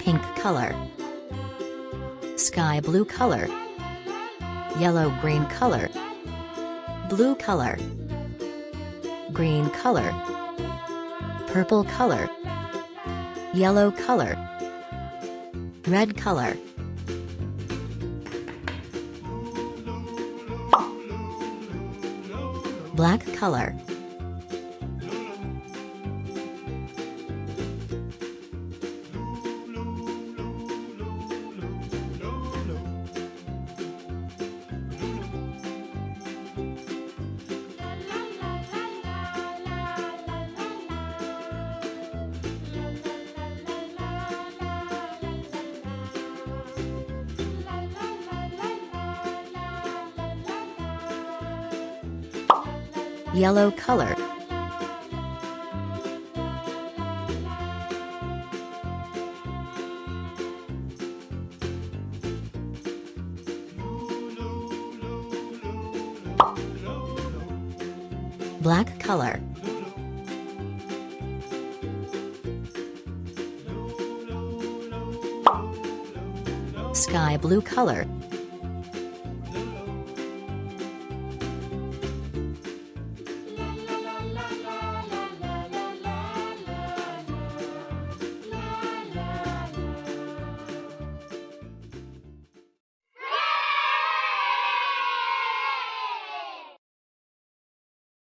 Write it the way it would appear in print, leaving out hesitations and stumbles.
pink color, sky blue color, yellow-green color, blue color, green color, purple color, yellow color, red color, black color, yellow color, black color, sky blue color,